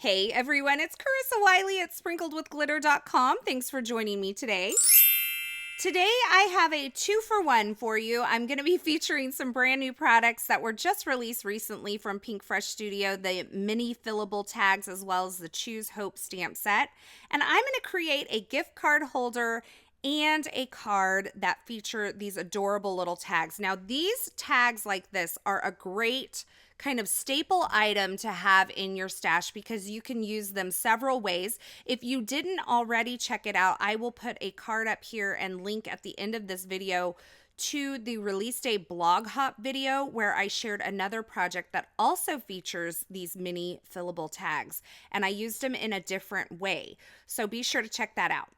Hey everyone, it's Carissa Wiley at sprinkledwithglitter.com. Thanks for joining me today. Today I have a 2-for-1 for you. I'm going to be featuring some brand new products that were just released recently from Pinkfresh Studio, the mini fillable tags as well as the Choose Hope stamp set. And I'm going to create a gift card holder and a card that feature these adorable little tags. Now these tags like this are a great kind of staple item to have in your stash because you can use them several ways. If you didn't already check it out, I will put a card up here and link at the end of this video to the release day blog hop video where I shared another project that also features these mini fillable tags, and I used them in a different way. So be sure to check that out.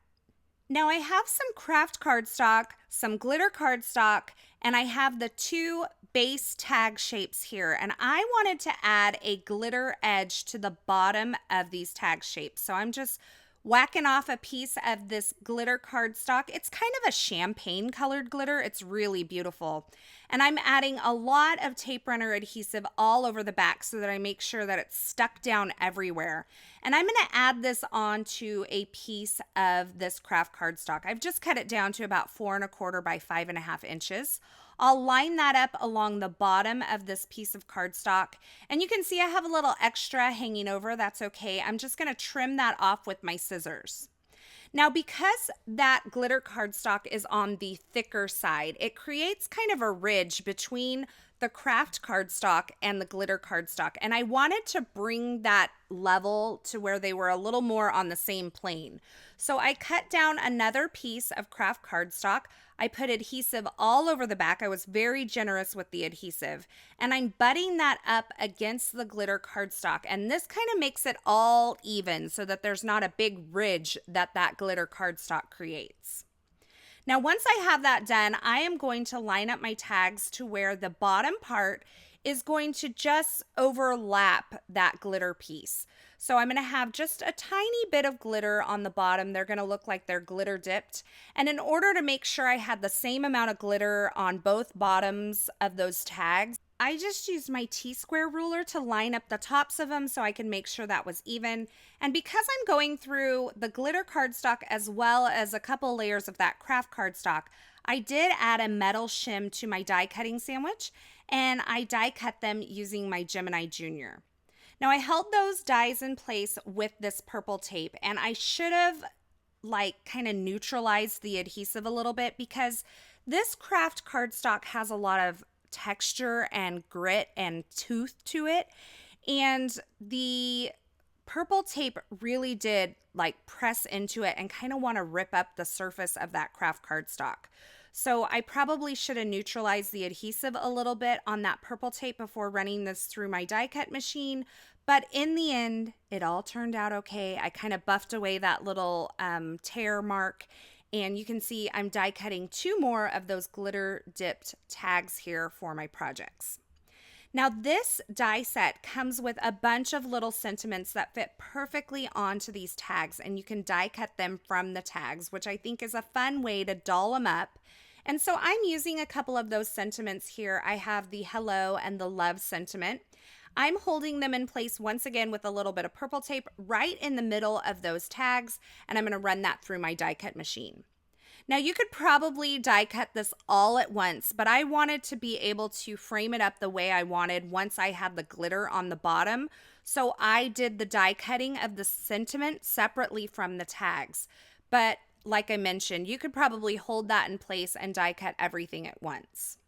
Now I have some Kraft cardstock, some glitter cardstock, and I have the 2 base tag shapes here. And I wanted to add a glitter edge to the bottom of these tag shapes. So I'm just whacking off a piece of this glitter cardstock. It's kind of a champagne colored glitter. It's really beautiful. And I'm adding a lot of tape runner adhesive all over the back so that I make sure that it's stuck down everywhere. And I'm going to add this onto a piece of this Kraft cardstock. I've just cut it down to about 4¼ by 5½ inches. I'll line that up along the bottom of this piece of cardstock. And you can see I have a little extra hanging over. That's okay. I'm just going to trim that off with my scissors. Now, because that glitter cardstock is on the thicker side, it creates kind of a ridge between the Kraft cardstock and the glitter cardstock. And I wanted to bring that level to where they were a little more on the same plane. So I cut down another piece of Kraft cardstock. I put adhesive all over the back. I was very generous with the adhesive. And I'm butting that up against the glitter cardstock. And this kind of makes it all even so that there's not a big ridge that glitter cardstock creates. Now, once I have that done, I am going to line up my tags to where the bottom part is going to just overlap that glitter piece. So I'm going to have just a tiny bit of glitter on the bottom. They're going to look like they're glitter dipped. And in order to make sure I had the same amount of glitter on both bottoms of those tags, I just used my T-square ruler to line up the tops of them so I can make sure that was even. And because I'm going through the glitter cardstock as well as a couple layers of that Kraft cardstock, I did add a metal shim to my die cutting sandwich, and I die cut them using my Gemini Junior. Now I held those dies in place with this purple tape, and I should have kind of neutralized the adhesive a little bit because this Kraft cardstock has a lot of texture and grit and tooth to it, and the purple tape really did press into it and kind of want to rip up the surface of that Kraft cardstock. So I probably should have neutralized the adhesive a little bit on that purple tape before running this through my die cut machine. But in the end, it all turned out okay. I kind of buffed away that little tear mark. And you can see I'm die cutting 2 more of those glitter dipped tags here for my projects. Now this die set comes with a bunch of little sentiments that fit perfectly onto these tags, and you can die cut them from the tags, which I think is a fun way to doll them up. And so I'm using a couple of those sentiments here. I have the hello and the love sentiment. I'm holding them in place once again with a little bit of purple tape right in the middle of those tags, and I'm going to run that through my die cut machine. Now you could probably die cut this all at once, but I wanted to be able to frame it up the way I wanted once I had the glitter on the bottom. So I did the die cutting of the sentiment separately from the tags. But like I mentioned, you could probably hold that in place and die cut everything at once.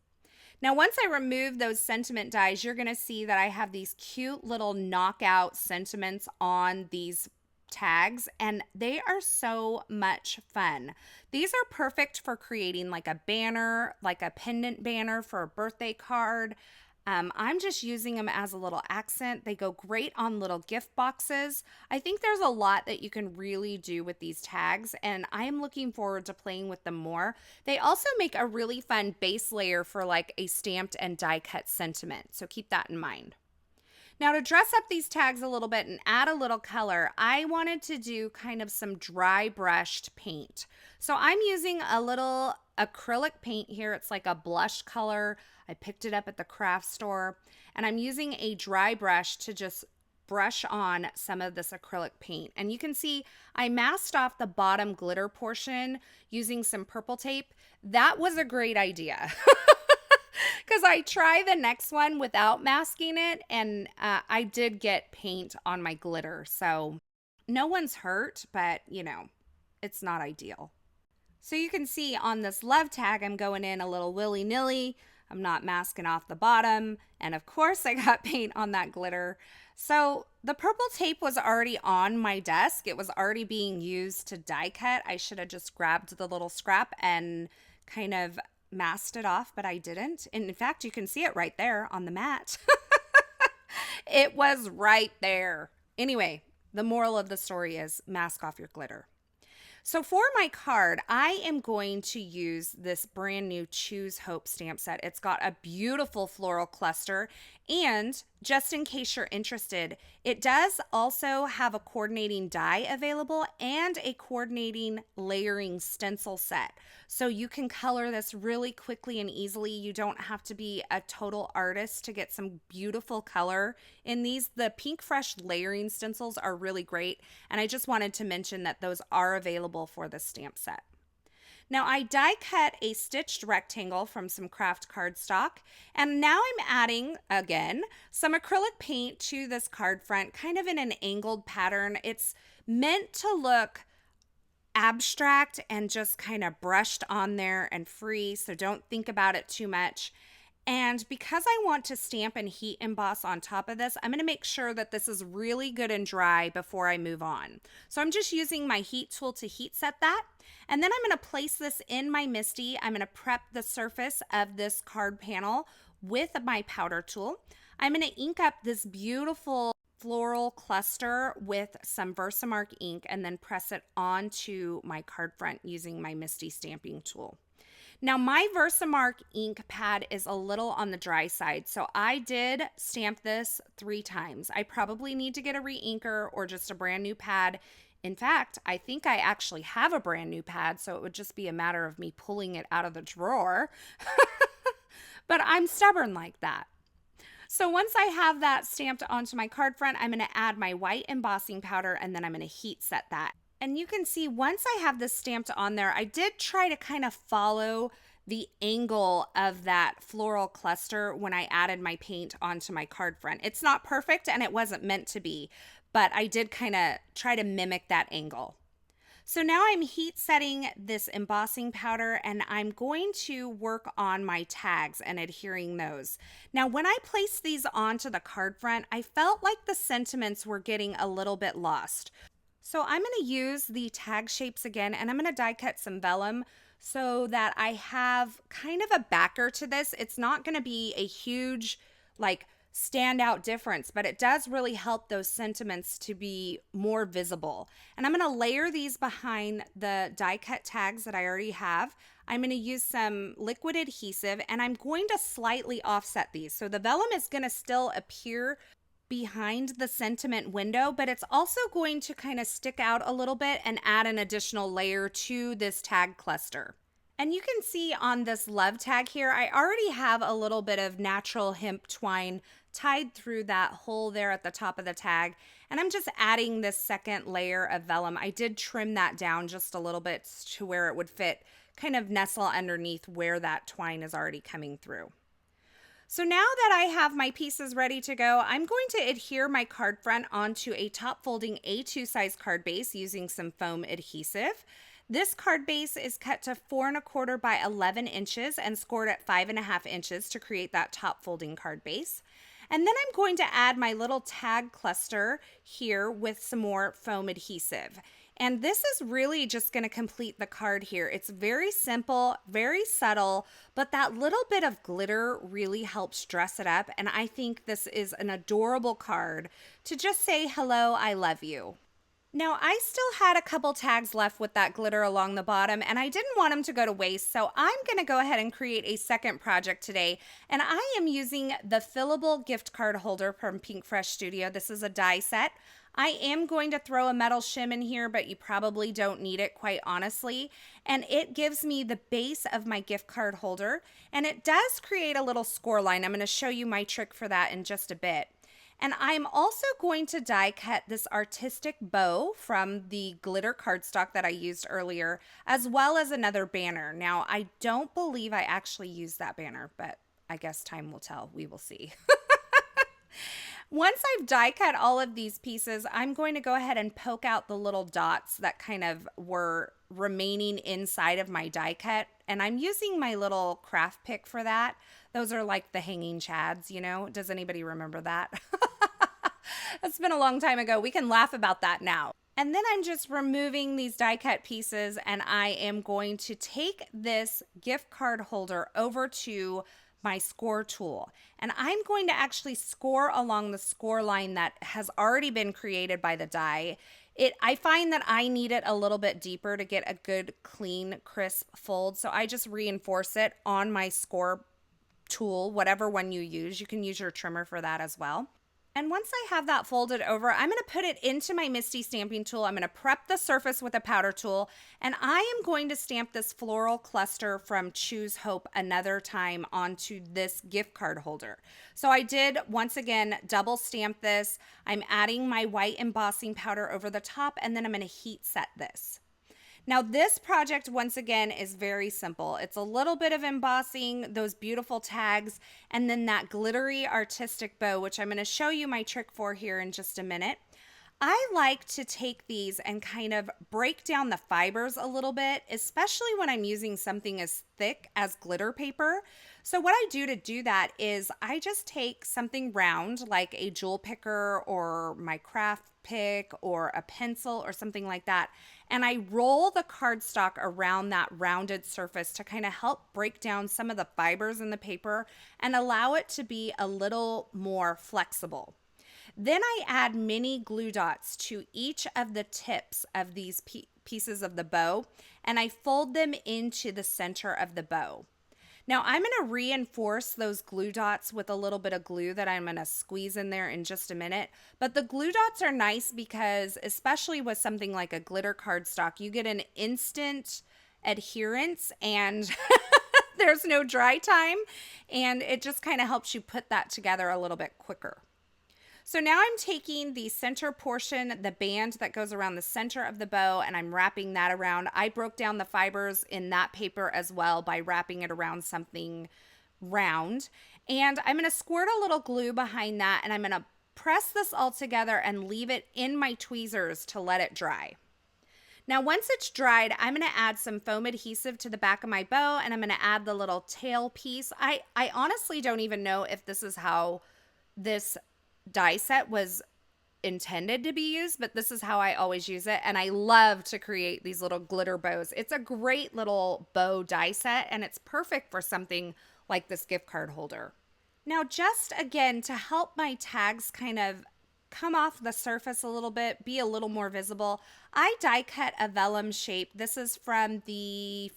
Now, once I remove those sentiment dies, you're going to see that I have these cute little knockout sentiments on these tags, and they are so much fun. These are perfect for creating like a banner, like a pendant banner for a birthday card. I'm just using them as a little accent. They go great on little gift boxes. I think there's a lot that you can really do with these tags, and I'm looking forward to playing with them more. They also make a really fun base layer for like a stamped and die cut sentiment, so keep that in mind. Now to dress up these tags a little bit and add a little color, I wanted to do kind of some dry brushed paint. So I'm using a little acrylic paint here. It's like a blush color. I picked it up at the craft store, and I'm using a dry brush to just brush on some of this acrylic paint. And you can see I masked off the bottom glitter portion using some purple tape. That was a great idea. Because I tried the next one without masking it, and I did get paint on my glitter. So no one's hurt, but you know, it's not ideal. So you can see on this love tag, I'm going in a little willy-nilly. I'm not masking off the bottom. And of course I got paint on that glitter. So the purple tape was already on my desk. It was already being used to die cut. I should have just grabbed the little scrap and kind of masked it off, but I didn't. And in fact, you can see it right there on the mat. It was right there. Anyway, the moral of the story is mask off your glitter. So for my card, I am going to use this brand new Choose Hope stamp set. It's got a beautiful floral cluster, and just in case you're interested, it does also have a coordinating die available and a coordinating layering stencil set. So you can color this really quickly and easily. You don't have to be a total artist to get some beautiful color in these. The Pinkfresh layering stencils are really great, and I just wanted to mention that those are available for the stamp set. Now I die cut a stitched rectangle from some Kraft cardstock, and now I'm adding, again, some acrylic paint to this card front, kind of in an angled pattern. It's meant to look abstract and just kind of brushed on there and free, so don't think about it too much. And because I want to stamp and heat emboss on top of this, I'm going to make sure that this is really good and dry before I move on. So I'm just using my heat tool to heat set that. And then I'm going to place this in my MISTI. I'm going to prep the surface of this card panel with my powder tool. I'm going to ink up this beautiful floral cluster with some VersaMark ink and then press it onto my card front using my MISTI stamping tool. Now my VersaMark ink pad is a little on the dry side, so I did stamp this 3 times. I probably need to get a re-inker or just a brand new pad. In fact, I think I actually have a brand new pad, so it would just be a matter of me pulling it out of the drawer. But I'm stubborn like that. So once I have that stamped onto my card front, I'm going to add my white embossing powder, and then I'm going to heat set that. And you can see once I have this stamped on there, I did try to kind of follow the angle of that floral cluster when I added my paint onto my card front. It's not perfect, and it wasn't meant to be, but I did kind of try to mimic that angle. So now I'm heat setting this embossing powder, and I'm going to work on my tags and adhering those. Now, when I placed these onto the card front, I felt like the sentiments were getting a little bit lost. So I'm going to use the tag shapes again, and I'm going to die cut some vellum so that I have kind of a backer to this. It's not going to be a huge, like, standout difference, but it does really help those sentiments to be more visible. And I'm going to layer these behind the die cut tags that I already have. I'm going to use some liquid adhesive, and I'm going to slightly offset these. So the vellum is going to still appear behind the sentiment window, but it's also going to kind of stick out a little bit and add an additional layer to this tag cluster. And you can see on this love tag here, I already have a little bit of natural hemp twine tied through that hole there at the top of the tag. And I'm just adding this second layer of vellum. I did trim that down just a little bit to where it would fit, kind of nestle underneath where that twine is already coming through. So now that I have my pieces ready to go, I'm going to adhere my card front onto a top folding A2 size card base using some foam adhesive. This card base is cut to 4 1/4 by 11 inches and scored at 5 1/2 inches to create that top folding card base. And then I'm going to add my little tag cluster here with some more foam adhesive. And this is really just going to complete the card here. It's very simple, very subtle, but that little bit of glitter really helps dress it up. And I think this is an adorable card to just say, hello, I love you. Now, I still had a couple tags left with that glitter along the bottom, and I didn't want them to go to waste, so I'm going to go ahead and create a second project today. And I am using the Fillable gift card holder from Pinkfresh Studio. This is a die set. I am going to throw a metal shim in here, but you probably don't need it, quite honestly. And it gives me the base of my gift card holder, and it does create a little score line. I'm going to show you my trick for that in just a bit. And I'm also going to die cut this artistic bow from the glitter cardstock that I used earlier, as well as another banner. Now, I don't believe I actually used that banner, but I guess time will tell. We will see. Once I've die cut all of these pieces, I'm going to go ahead and poke out the little dots that kind of were remaining inside of my die cut. And I'm using my little Kraft pick for that. Those are like the hanging chads, you know? Does anybody remember that? That's been a long time ago. We can laugh about that now. And then I'm just removing these die cut pieces, and I am going to take this gift card holder over to my score tool. And I'm going to actually score along the score line that has already been created by the die. I find that I need it a little bit deeper to get a good, clean, crisp fold. So I just reinforce it on my score tool, whatever one you use. You can use your trimmer for that as well. And once I have that folded over, I'm going to put it into my Misty stamping tool. I'm going to prep the surface with a powder tool, and I am going to stamp this floral cluster from Choose Hope another time onto this gift card holder. So I did, once again, double stamp this. I'm adding my white embossing powder over the top, and then I'm going to heat set this. Now this project, once again, is very simple. It's a little bit of embossing, those beautiful tags, and then that glittery artistic bow, which I'm going to show you my trick for here in just a minute. I like to take these and kind of break down the fibers a little bit, especially when I'm using something as thick as glitter paper. So what I do to do that is I just take something round like a jewel picker or my Kraft pick or a pencil or something like that, and I roll the cardstock around that rounded surface to kind of help break down some of the fibers in the paper and allow it to be a little more flexible. Then I add mini glue dots to each of the tips of these pieces of the bow, and I fold them into the center of the bow. Now I'm going to reinforce those glue dots with a little bit of glue that I'm going to squeeze in there in just a minute. But the glue dots are nice because, especially with something like a glitter cardstock, you get an instant adherence and there's no dry time, and it just kind of helps you put that together a little bit quicker. So now I'm taking the center portion, the band that goes around the center of the bow, and I'm wrapping that around. I broke down the fibers in that paper as well by wrapping it around something round. And I'm going to squirt a little glue behind that, and I'm going to press this all together and leave it in my tweezers to let it dry. Now, once it's dried, I'm going to add some foam adhesive to the back of my bow, and I'm going to add the little tail piece. I honestly don't even know if this is how this die set was intended to be used, but this is how I always use it, and I love to create these little glitter bows. It's a great little bow die set, and it's perfect for something like this gift card holder. Now, just again, to help my tags kind of come off the surface a little bit, be a little more visible, I die cut a vellum shape. This is from the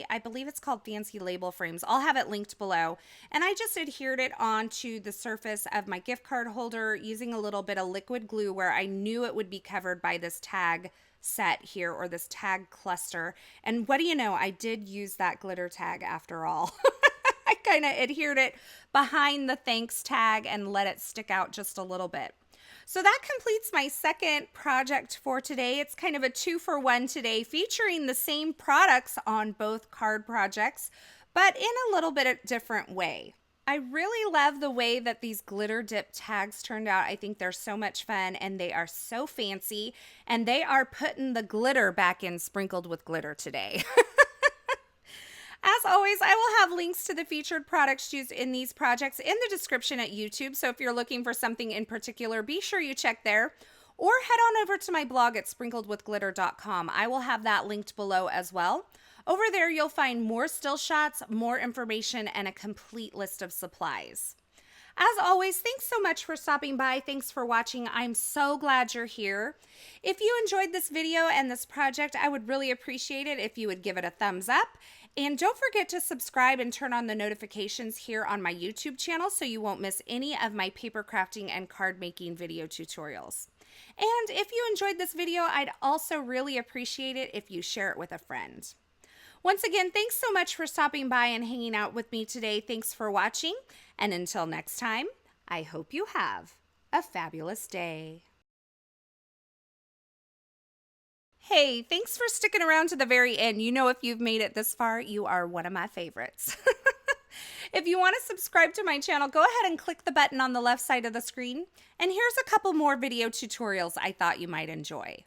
I believe it's called Fancy Label Frames. I'll have it linked below. And I just adhered it onto the surface of my gift card holder using a little bit of liquid glue where I knew it would be covered by this tag set here, or this tag cluster. And what do you know? I did use that glitter tag after all. I kind of adhered it behind the thanks tag and let it stick out just a little bit. So that completes my second project for today. It's kind of a 2-for-1 today, featuring the same products on both card projects, but in a little bit different way. I really love the way that these glitter dip tags turned out. I think they're so much fun, and they are so fancy, and they are putting the glitter back in Sprinkled with Glitter today. As always, I will have links to the featured products used in these projects in the description at YouTube, so if you're looking for something in particular, be sure you check there. Or head on over to my blog at sprinkledwithglitter.com. I will have that linked below as well. Over there, you'll find more still shots, more information, and a complete list of supplies. As always, thanks so much for stopping by. Thanks for watching. I'm so glad you're here. If you enjoyed this video and this project, I would really appreciate it if you would give it a thumbs up. And don't forget to subscribe and turn on the notifications here on my YouTube channel so you won't miss any of my paper crafting and card making video tutorials. And if you enjoyed this video, I'd also really appreciate it if you share it with a friend. Once again, thanks so much for stopping by and hanging out with me today. Thanks for watching. And until next time, I hope you have a fabulous day. Hey, thanks for sticking around to the very end. You know, if you've made it this far, you are one of my favorites. If you want to subscribe to my channel, go ahead and click the button on the left side of the screen. And here's a couple more video tutorials I thought you might enjoy.